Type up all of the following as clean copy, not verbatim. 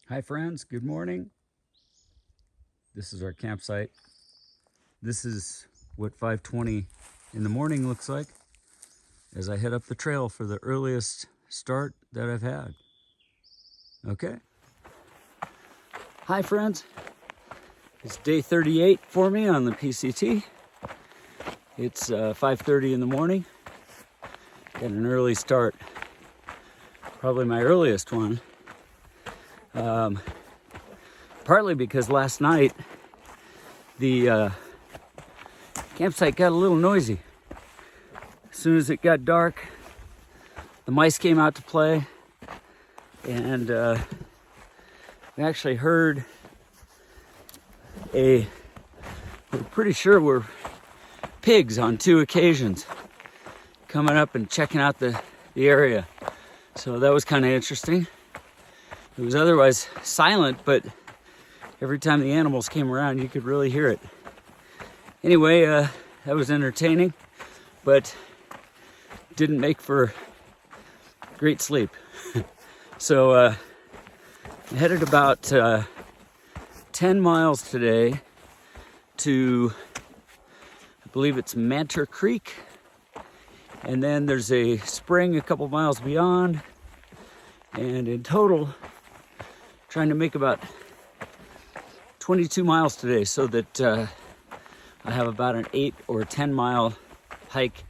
Hi friends, good morning. This is our campsite. This is what 5:20 in the morning looks like as I head up the trail for the earliest start that I've had. Okay. Hi friends. It's day 38 for me on the PCT. It's 5:30 in the morning. Got an early start. Probably my earliest one. Partly because last night the campsite got a little noisy. As soon as it got dark, the mice came out to play, and we actually heard we're pretty sure were pigs on 2 occasions coming up and checking out the area. So that was kind of interesting. It was otherwise silent, but every time the animals came around, you could really hear it. Anyway, that was entertaining, but didn't make for great sleep. So I headed about 10 miles today to, I believe it's Manta Creek. And then there's a spring a couple miles beyond. And in total, trying to make about 22 miles today, so that I have about an 8 or 10 mile hike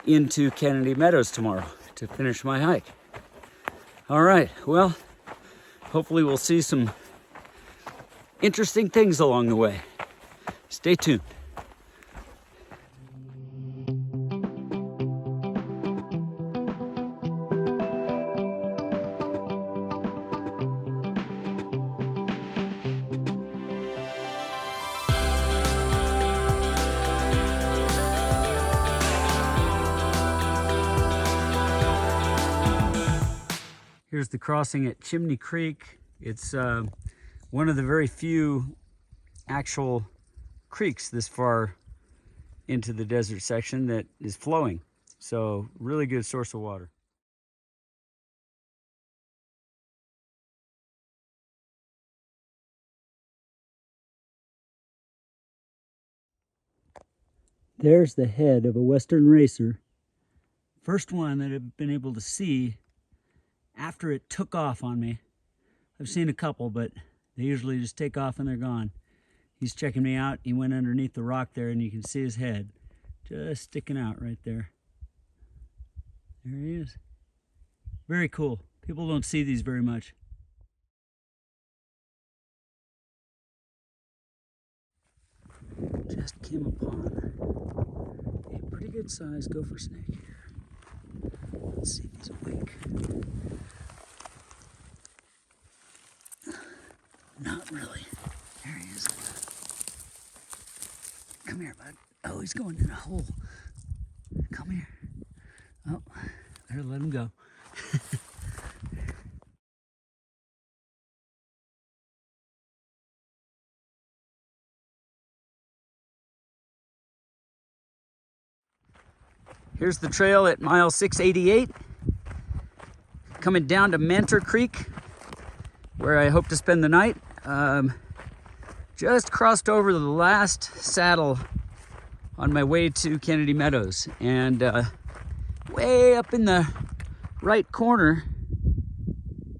into Meadows tomorrow to finish my hike. All right, well, hopefully we'll see some interesting things along the way. Stay tuned. Here's the crossing at Chimney Creek. It's one of the very few actual creeks this far into the desert section that is flowing. So really good source of water. There's the head of a Western racer. First one that I've been able to see after it took off on me. I've seen a couple, but they usually just take off and they're gone. He's checking me out. He went underneath the rock there, and you can see his head just sticking out right there. There he is. Very cool. People don't see these very much. Just came upon a pretty good sized gopher snake here. Let's see if he's awake. Not really. There he is. Come here, bud. Oh, he's going in a hole. Come here. Oh, better let him go. Here's the trail at mile 688. Coming down to Manta Creek, where I hope to spend the night. Just crossed over the last saddle on my way to Kennedy Meadows, and way up in the right corner,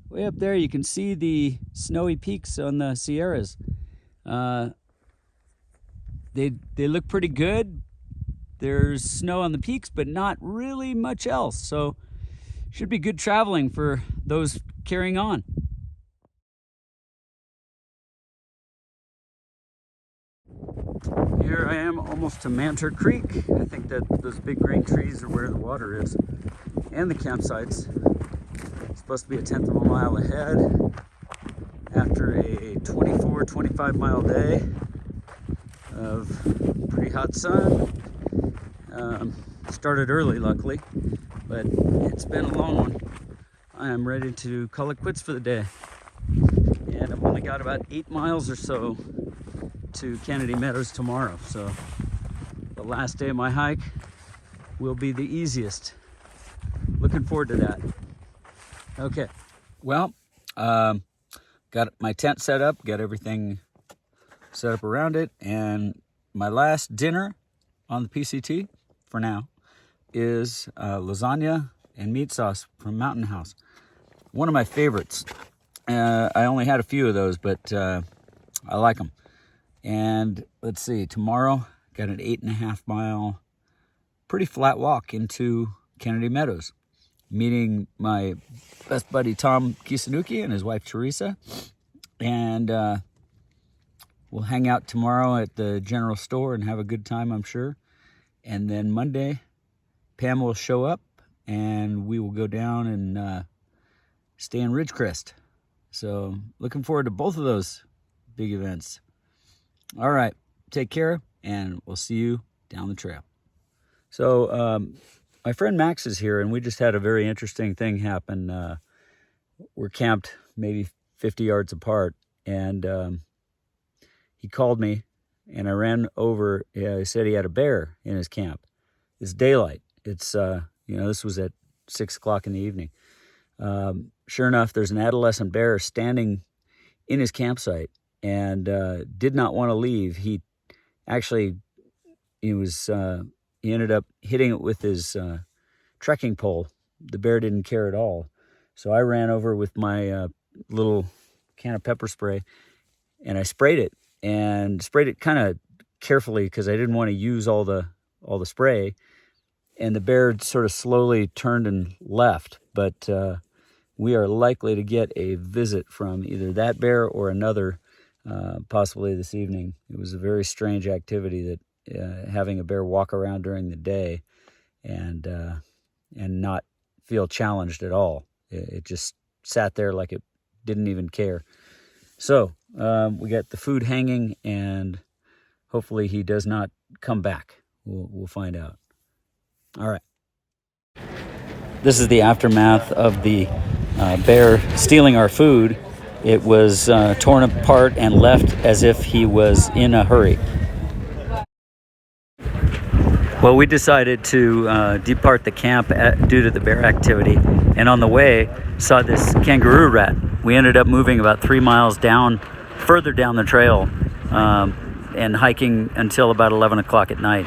way up there, you can see the snowy peaks on the Sierras. They look pretty good. There's snow on the peaks, but not really much else, so should be good traveling for those carrying on. Here I am almost to Manta Creek. I think that those big green trees are where the water is, and the campsites. It's supposed to be a 1/10 of a mile ahead after a 24-25 mile day of pretty hot sun. Started early, luckily, but it's been a long one. I am ready to call it quits for the day, and I've only got about 8 miles or so to Kennedy Meadows tomorrow, so the last day of my hike will be the easiest. Looking forward to that. Okay, well, got my tent set up, got everything set up around it, and my last dinner on the PCT for now is lasagna and meat sauce from Mountain House. One of my favorites. I only had a few of those, but I like them. And let's see, tomorrow got an 8.5 mile, pretty flat walk into Kennedy Meadows, meeting my best buddy Tom Kisanuki and his wife Teresa. And we'll hang out tomorrow at the general store and have a good time, I'm sure. And then Monday, Pam will show up and we will go down and stay in Ridgecrest. So looking forward to both of those big events. All right, take care, and we'll see you down the trail. So my friend Max is here, and we just had a very interesting thing happen. We're camped maybe 50 yards apart, and he called me, and I ran over. He said he had a bear in his camp. It's daylight. It's this was at 6 o'clock in the evening. Sure enough, there's an adolescent bear standing in his campsite and did not want to leave. He actually, he ended up hitting it with his trekking pole. The bear didn't care at all. So I ran over with my little can of pepper spray, and I sprayed it kind of carefully because I didn't want to use all the spray. And the bear sort of slowly turned and left. But we are likely to get a visit from either that bear or another, possibly this evening. It was a very strange activity that having a bear walk around during the day and not feel challenged at all. It just sat there like it didn't even care. So we got the food hanging, and hopefully he does not come back. We'll find out. All right. This is the aftermath of the bear stealing our food. It was torn apart and left as if he was in a hurry. Well, we decided to depart the camp due to the bear activity, and on the way saw this kangaroo rat. We ended up moving about 3 miles further down the trail, and hiking until about 11 o'clock at night.